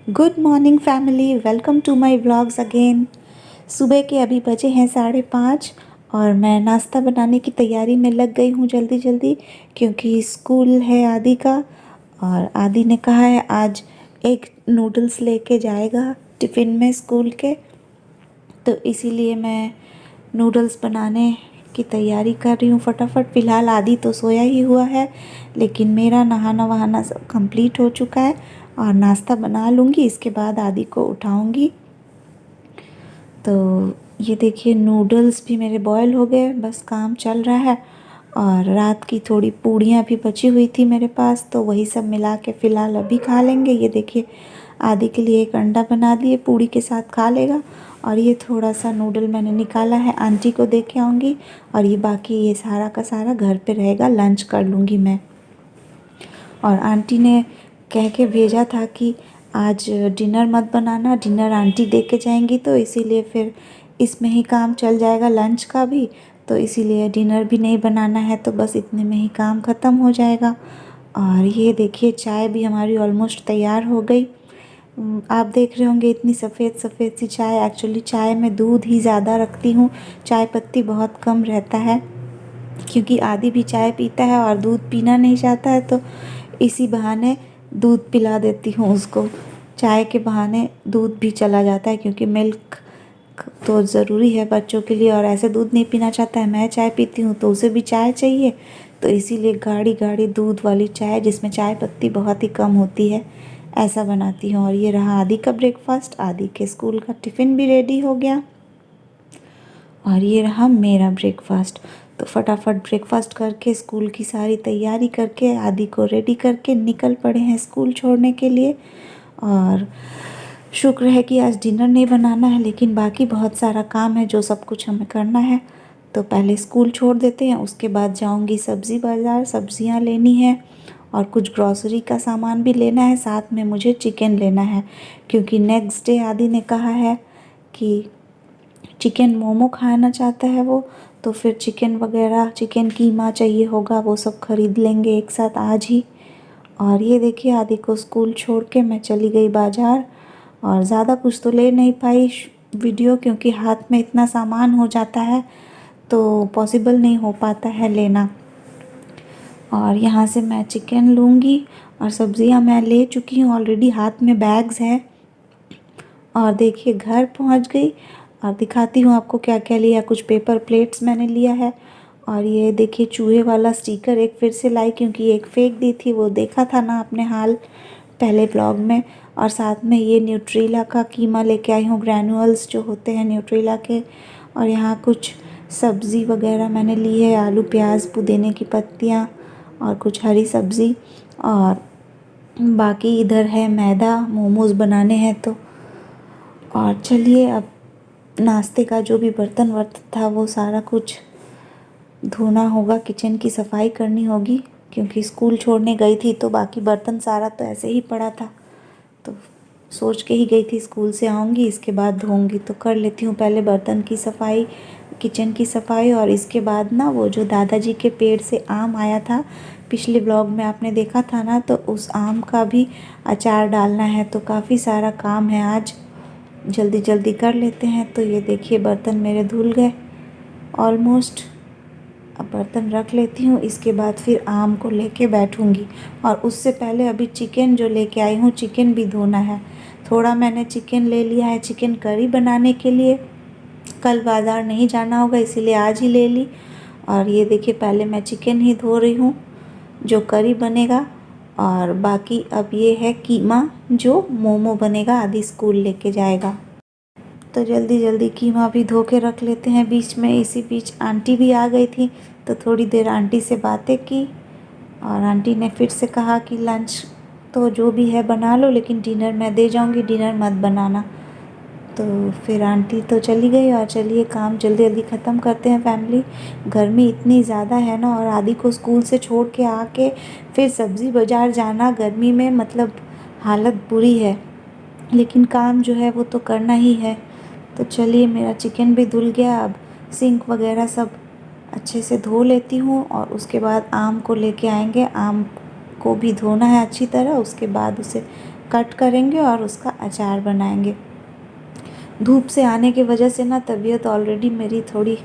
Good morning family, welcome to my vlogs again. सुबह के अभी बजे हैं 5:30 और मैं नाश्ता बनाने की तैयारी में लग गई हूँ जल्दी जल्दी, क्योंकि स्कूल है आदि का। और आदि ने कहा है आज एक नूडल्स लेके जाएगा टिफ़िन में स्कूल के, तो इसीलिए मैं नूडल्स बनाने की तैयारी कर रही हूँ फटाफट। फ़िलहाल आदि तो सोया ही हुआ है, लेकिन मेरा नहाना वहाना सब कंप्लीट हो चुका है और नाश्ता बना लूँगी, इसके बाद आदि को उठाऊँगी। तो ये देखिए नूडल्स भी मेरे बॉयल हो गए, बस काम चल रहा है। और रात की थोड़ी पूड़ियाँ भी बची हुई थी मेरे पास, तो वही सब मिला के फ़िलहाल अभी खा लेंगे। ये देखिए आदि के लिए एक अंडा बना दिए, पूड़ी के साथ खा लेगा। और ये थोड़ा सा नूडल मैंने निकाला है, आंटी को दे के आऊँगी। और ये बाकी ये सारा का सारा घर पे रहेगा, लंच कर लूँगी मैं। और आंटी ने कह के भेजा था कि आज डिनर मत बनाना, डिनर आंटी दे के जाएंगी, तो इसीलिए फिर इसमें ही काम चल जाएगा लंच का भी। तो इसीलिए डिनर भी नहीं बनाना है, तो बस इतने में ही काम ख़त्म हो जाएगा। और ये देखिए चाय भी हमारी ऑलमोस्ट तैयार हो गई। आप देख रहे होंगे इतनी सफ़ेद सफ़ेद सी चाय। एक्चुअली चाय में दूध ही ज़्यादा रखती हूँ, चाय पत्ती बहुत कम रहता है, क्योंकि आदि भी चाय पीता है और दूध पीना नहीं चाहता है, तो इसी बहाने दूध पिला देती हूँ उसको। चाय के बहाने दूध भी चला जाता है, क्योंकि मिल्क तो ज़रूरी है बच्चों के लिए, और ऐसे दूध नहीं पीना चाहता है। मैं चाय पीती हूँ तो उसे भी चाय चाहिए, तो इसीलिए गाढ़ी गाढ़ी दूध वाली चाय जिसमें चाय पत्ती बहुत ही कम होती है, ऐसा बनाती हूँ। और ये रहा आदि का ब्रेकफास्ट, आदि के स्कूल का टिफ़िन भी रेडी हो गया। और ये रहा मेरा ब्रेकफास्ट। तो फटाफट ब्रेकफास्ट करके स्कूल की सारी तैयारी करके आदि को रेडी करके निकल पड़े हैं स्कूल छोड़ने के लिए। और शुक्र है कि आज डिनर नहीं बनाना है, लेकिन बाकी बहुत सारा काम है जो सब कुछ हमें करना है। तो पहले स्कूल छोड़ देते हैं, उसके बाद जाऊंगी सब्ज़ी बाज़ार, सब्ज़ियाँ लेनी है और कुछ ग्रॉसरी का सामान भी लेना है। साथ में मुझे चिकन लेना है, क्योंकि नेक्स्ट डे आदि ने कहा है कि चिकन मोमो खाना चाहता है वो, तो फिर चिकन वगैरह, चिकन कीमा चाहिए होगा, वो सब ख़रीद लेंगे एक साथ आज ही। और ये देखिए आदि को स्कूल छोड़ के मैं चली गई बाज़ार, और ज़्यादा कुछ तो ले नहीं पाई वीडियो, क्योंकि हाथ में इतना सामान हो जाता है तो पॉसिबल नहीं हो पाता है लेना। और यहाँ से मैं चिकन लूँगी, और सब्ज़ियाँ मैं ले चुकी हूँ ऑलरेडी, हाथ में बैग्स है। और देखिए घर पहुँच गई, और दिखाती हूँ आपको क्या क्या लिया। कुछ पेपर प्लेट्स मैंने लिया है, और ये देखिए चूहे वाला स्टिकर एक फिर से लाई, क्योंकि एक फेंक दी थी, वो देखा था ना आपने हाल पहले ब्लॉग में। और साथ में ये न्यूट्रीला का कीमा लेके आई हूँ, ग्रैनुअल्स जो होते हैं न्यूट्रीला के। और यहाँ कुछ सब्ज़ी वगैरह मैंने ली है, आलू प्याज पुदीने की पत्तियाँ और कुछ हरी सब्ज़ी। और बाकी इधर है मैदा, मोमोज़ बनाने हैं तो। और चलिए अब नाश्ते का जो भी बर्तन वर्तन था वो सारा कुछ धोना होगा, किचन की सफाई करनी होगी, क्योंकि स्कूल छोड़ने गई थी तो बाकी बर्तन सारा तो ऐसे ही पड़ा था। तो सोच के ही गई थी स्कूल से आऊँगी इसके बाद धोऊँगी, तो कर लेती हूँ पहले बर्तन की सफाई, किचन की सफाई। और इसके बाद ना वो जो दादाजी के पेड़ से आम आया था, पिछले ब्लॉग में आपने देखा था ना, तो उस आम का भी अचार डालना है, तो काफ़ी सारा काम है आज, जल्दी जल्दी कर लेते हैं। तो ये देखिए बर्तन मेरे धुल गए ऑलमोस्ट। अब बर्तन रख लेती हूँ, इसके बाद फिर आम को लेके बैठूँगी। और उससे पहले अभी चिकन जो लेके आई हूँ, चिकन भी धोना है। थोड़ा मैंने चिकन ले लिया है चिकन करी बनाने के लिए, कल बाज़ार नहीं जाना होगा इसीलिए आज ही ले ली। और ये देखिए पहले मैं चिकन ही धो रही हूँ जो करी बनेगा, और बाकी अब ये है कीमा जो मोमो बनेगा, आदि स्कूल लेके जाएगा। तो जल्दी जल्दी कीमा भी धो के रख लेते हैं। बीच में इसी बीच आंटी भी आ गई थी, तो थोड़ी देर आंटी से बातें की, और आंटी ने फिर से कहा कि लंच तो जो भी है बना लो, लेकिन डिनर मैं दे जाऊंगी, डिनर मत बनाना। तो फिर आंटी तो चली गई, और चलिए काम जल्दी जल्दी ख़त्म करते हैं फैमिली। गर्मी इतनी ज़्यादा है ना, और आदि को स्कूल से छोड़ के आके फिर सब्ज़ी बाज़ार जाना गर्मी में, मतलब हालत बुरी है, लेकिन काम जो है वो तो करना ही है। तो चलिए मेरा चिकन भी धुल गया, अब सिंक वगैरह सब अच्छे से धो लेती हूँ, और उसके बाद आम को लेके आएंगे, आम को भी धोना है अच्छी तरह, उसके बाद उसे कट करेंगे और उसका अचार बनाएंगे। धूप से आने की वजह से ना तबीयत ऑलरेडी मेरी थोड़ी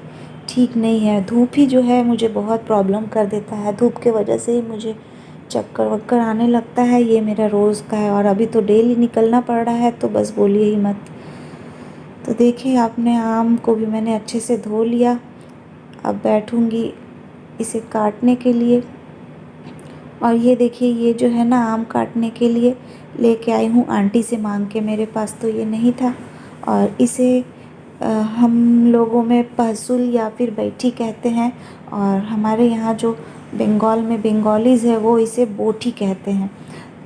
ठीक नहीं है। धूप ही जो है मुझे बहुत प्रॉब्लम कर देता है। धूप के वजह से ही मुझे चक्कर वक्कर आने लगता है। ये मेरा रोज़ का है और अभी तो डेली निकलना पड़ रहा है, तो बस बोलिए ही मत। तो देखिए आपने आम को भी मैंने अच्छे से धो लिया। अब बैठूंगी इसे काटने के लिए। और ये देखिए ये जो है ना आम काटने के लिए लेके आई हूँ आंटी से मांग के, मेरे पास तो ये नहीं था। और इसे हम लोगों में पहसुल या फिर बैठी कहते हैं, और हमारे यहाँ जो बंगाल में बंगालीज़ है वो इसे बोटी कहते हैं।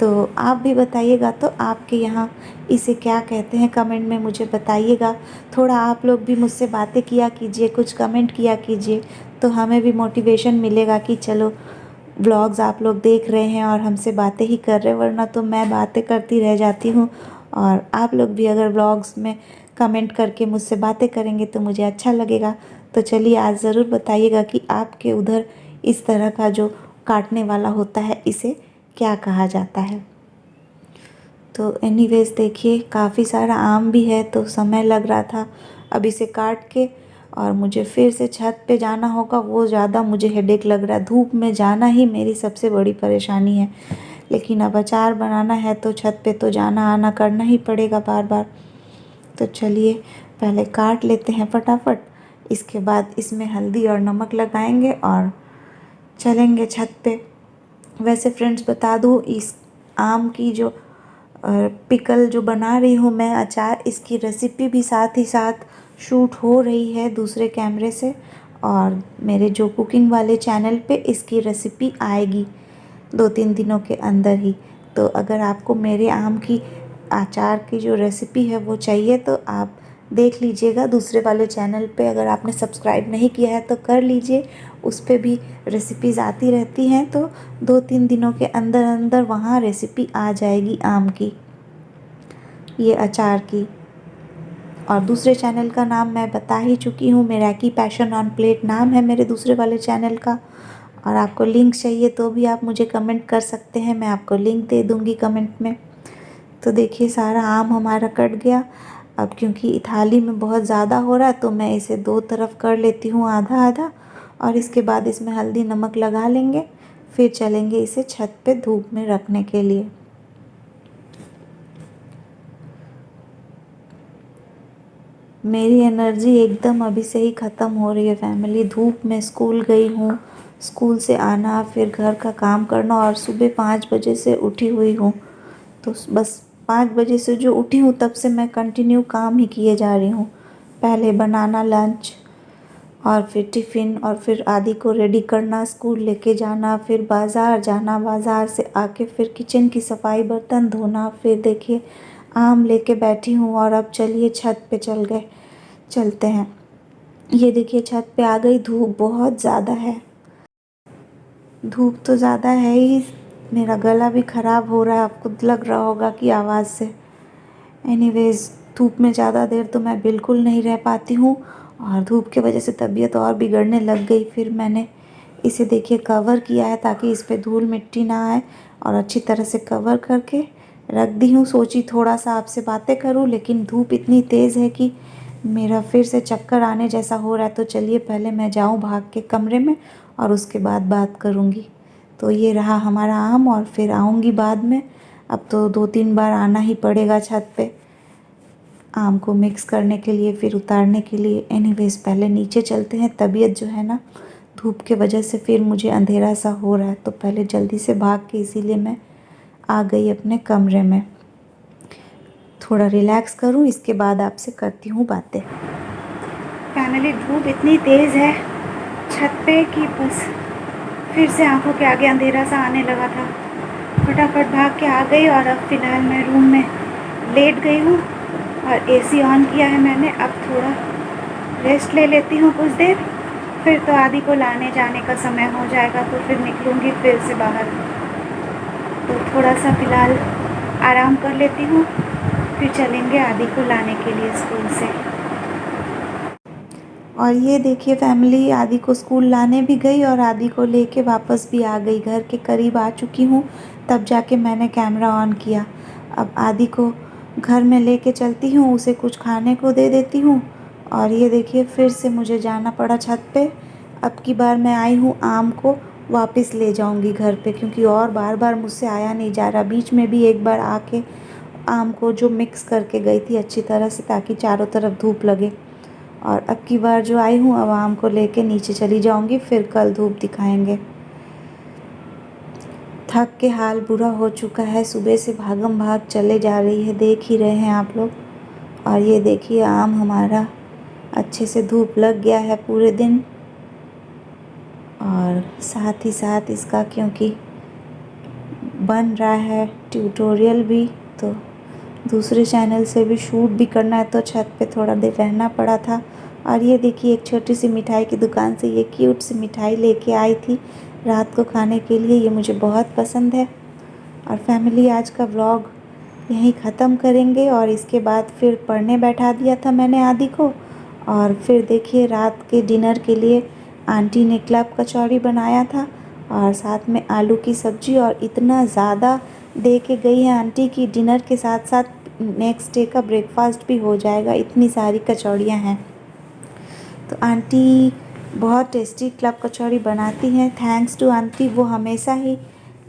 तो आप भी बताइएगा तो आपके यहाँ इसे क्या कहते हैं, कमेंट में मुझे बताइएगा। थोड़ा आप लोग भी मुझसे बातें किया कीजिए, कुछ कमेंट किया कीजिए, तो हमें भी मोटिवेशन मिलेगा कि चलो व्लॉग्स आप लोग देख रहे हैं और हमसे बातें ही कर रहे हैं, वरना तो मैं बातें करती रह जाती हूँ। और आप लोग भी अगर व्लॉग्स में कमेंट करके मुझसे बातें करेंगे तो मुझे अच्छा लगेगा। तो चलिए आज ज़रूर बताइएगा कि आपके उधर इस तरह का जो काटने वाला होता है इसे क्या कहा जाता है। तो एनीवेज देखिए काफ़ी सारा आम भी है, तो समय लग रहा था अब इसे काट के, और मुझे फिर से छत पे जाना होगा, वो ज़्यादा मुझे हेडेक लग रहा है। धूप में जाना ही मेरी सबसे बड़ी परेशानी है, लेकिन अब अचार बनाना है तो छत पे तो जाना आना करना ही पड़ेगा बार बार। तो चलिए पहले काट लेते हैं फटाफट, इसके बाद इसमें हल्दी और नमक लगाएंगे और चलेंगे छत पे। वैसे फ्रेंड्स बता दूँ, इस आम की जो पिकल जो बना रही हूँ मैं अचार, इसकी रेसिपी भी साथ ही साथ शूट हो रही है दूसरे कैमरे से, और मेरे जो कुकिंग वाले चैनल पे इसकी रेसिपी आएगी 2-3 दिनों के अंदर ही। तो अगर आपको मेरे आम की अचार की जो रेसिपी है वो चाहिए तो आप देख लीजिएगा दूसरे वाले चैनल पे। अगर आपने सब्सक्राइब नहीं किया है तो कर लीजिए, उस पे भी रेसिपीज़ आती रहती हैं। तो 2-3 दिनों के अंदर अंदर वहाँ रेसिपी आ जाएगी आम की, ये अचार की। और दूसरे चैनल का नाम मैं बता ही चुकी हूँ, मैराकी पैशन ऑन प्लेट नाम है मेरे दूसरे वाले चैनल का। और आपको लिंक चाहिए तो भी आप मुझे कमेंट कर सकते हैं, मैं आपको लिंक दे दूँगी कमेंट में। तो देखिए सारा आम हमारा कट गया। अब क्योंकि थाली में बहुत ज़्यादा हो रहा है तो मैं इसे 2 तरफ कर लेती हूँ, आधा आधा, और इसके बाद इसमें हल्दी नमक लगा लेंगे। फिर चलेंगे इसे छत पे धूप में रखने के लिए। मेरी एनर्जी एकदम अभी से ही ख़त्म हो रही है फैमिली। धूप में स्कूल गई हूँ, स्कूल से आना, फिर घर का काम करना, और सुबह 5 बजे से उठी हुई हूँ। तो बस 5 बजे से जो उठी हूँ तब से मैं कंटिन्यू काम ही किए जा रही हूँ। पहले बनाना लंच, और फिर टिफ़िन, और फिर आदि को रेडी करना, स्कूल लेके जाना, फिर बाज़ार जाना, बाज़ार से आके फिर किचन की सफाई, बर्तन धोना। फिर देखिए आम लेके बैठी हूँ, और अब चलिए छत पे चलते हैं। ये देखिए छत पे आ गई। धूप बहुत ज़्यादा है, धूप तो ज़्यादा है ही, मेरा गला भी ख़राब हो रहा है, आपको लग रहा होगा कि आवाज़ से। एनीवेज़ धूप में ज़्यादा देर तो मैं बिल्कुल नहीं रह पाती हूँ, और धूप की वजह से तबीयत और बिगड़ने लग गई। फिर मैंने इसे देखिए कवर किया है ताकि इस पे धूल मिट्टी ना आए, और अच्छी तरह से कवर करके रख दी हूँ। सोची थोड़ा सा आपसे बातें करूँ, लेकिन धूप इतनी तेज़ है कि मेरा फिर से चक्कर आने जैसा हो रहा है। तो चलिए पहले मैं जाऊँ भाग के कमरे में, और उसके बाद बात करूँगी। तो ये रहा हमारा आम, और फिर आऊँगी बाद में। अब तो 2-3 बार आना ही पड़ेगा छत पे आम को मिक्स करने के लिए, फिर उतारने के लिए। एनीवेज़ पहले नीचे चलते हैं। तबीयत जो है ना धूप के वजह से फिर मुझे अंधेरा सा हो रहा है, तो पहले जल्दी से भाग के इसीलिए मैं आ गई अपने कमरे में। थोड़ा रिलैक्स करूं, इसके बाद आपसे करती हूँ बातें। फैमिली धूप इतनी तेज़ है छत पे कि बस फिर से आंखों के आगे अंधेरा सा आने लगा था। फटाफट भाग के आ गई, और अब फ़िलहाल मैं रूम में लेट गई हूँ और एसी ऑन किया है मैंने। अब थोड़ा रेस्ट ले लेती हूँ कुछ देर, फिर तो आदि को लाने जाने का समय हो जाएगा, तो फिर निकलूँगी फिर से बाहर। तो थोड़ा सा फ़िलहाल आराम कर लेती हूँ, फिर चलेंगे आदि को लाने के लिए स्कूल से। और ये देखिए फैमिली आदि को स्कूल लाने भी गई, और आदि को लेके वापस भी आ गई। घर के करीब आ चुकी हूँ, तब जाके मैंने कैमरा ऑन किया। अब आदि को घर में लेके चलती हूँ, उसे कुछ खाने को दे देती हूँ। और ये देखिए फिर से मुझे जाना पड़ा छत पे। अब की बार मैं आई हूँ आम को वापस ले जाऊँगी घर पे, क्योंकि और बार बार मुझसे आया नहीं जा रहा। बीच में भी एक बार आके आम को जो मिक्स करके गई थी अच्छी तरह से, ताकि चारों तरफ धूप लगे। और अब की बार जो आई हूँ, अब आम को लेके नीचे चली जाऊँगी, फिर कल धूप दिखाएंगे। थक के हाल बुरा हो चुका है, सुबह से भागम भाग चले जा रही है, देख ही रहे हैं आप लोग। और ये देखिए आम हमारा अच्छे से धूप लग गया है पूरे दिन। और साथ ही साथ इसका क्योंकि बन रहा है ट्यूटोरियल भी, तो दूसरे चैनल से भी शूट भी करना है, तो छत पे थोड़ा देर रहना पड़ा था। और ये देखिए एक छोटी सी मिठाई की दुकान से ये क्यूट सी मिठाई लेके आई थी रात को खाने के लिए, ये मुझे बहुत पसंद है। और फैमिली आज का व्लॉग यहीं ख़त्म करेंगे, और इसके बाद फिर पढ़ने बैठा दिया था मैंने आदि को। और फिर देखिए रात के डिनर के लिए आंटी ने क्लब कचौड़ी बनाया था, और साथ में आलू की सब्ज़ी। और इतना ज़्यादा दे के गई है आंटी की डिनर के साथ साथ नेक्स्ट डे का ब्रेकफास्ट भी हो जाएगा, इतनी सारी कचौड़ियाँ हैं। तो आंटी बहुत टेस्टी क्लब कचौड़ी बनाती हैं। थैंक्स टू आंटी, वो हमेशा ही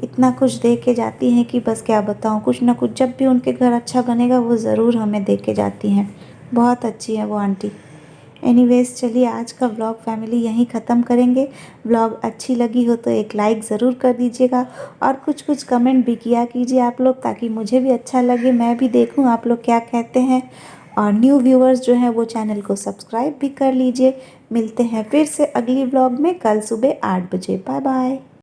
इतना कुछ दे के जाती हैं कि बस क्या बताऊँ। कुछ ना कुछ जब भी उनके घर अच्छा बनेगा वो ज़रूर हमें दे के जाती हैं। बहुत अच्छी है वो आंटी। एनीवेज़ चलिए आज का व्लॉग फैमिली यहीं ख़त्म करेंगे। व्लॉग अच्छी लगी हो तो एक लाइक ज़रूर कर दीजिएगा, और कुछ कमेंट भी किया कीजिए आप लोग, ताकि मुझे भी अच्छा लगे, मैं भी देखूं आप लोग क्या कहते हैं। और न्यू व्यूअर्स जो हैं वो चैनल को सब्सक्राइब भी कर लीजिए। मिलते हैं फिर से अगली व्लॉग में कल सुबह 8 बजे। Bye bye.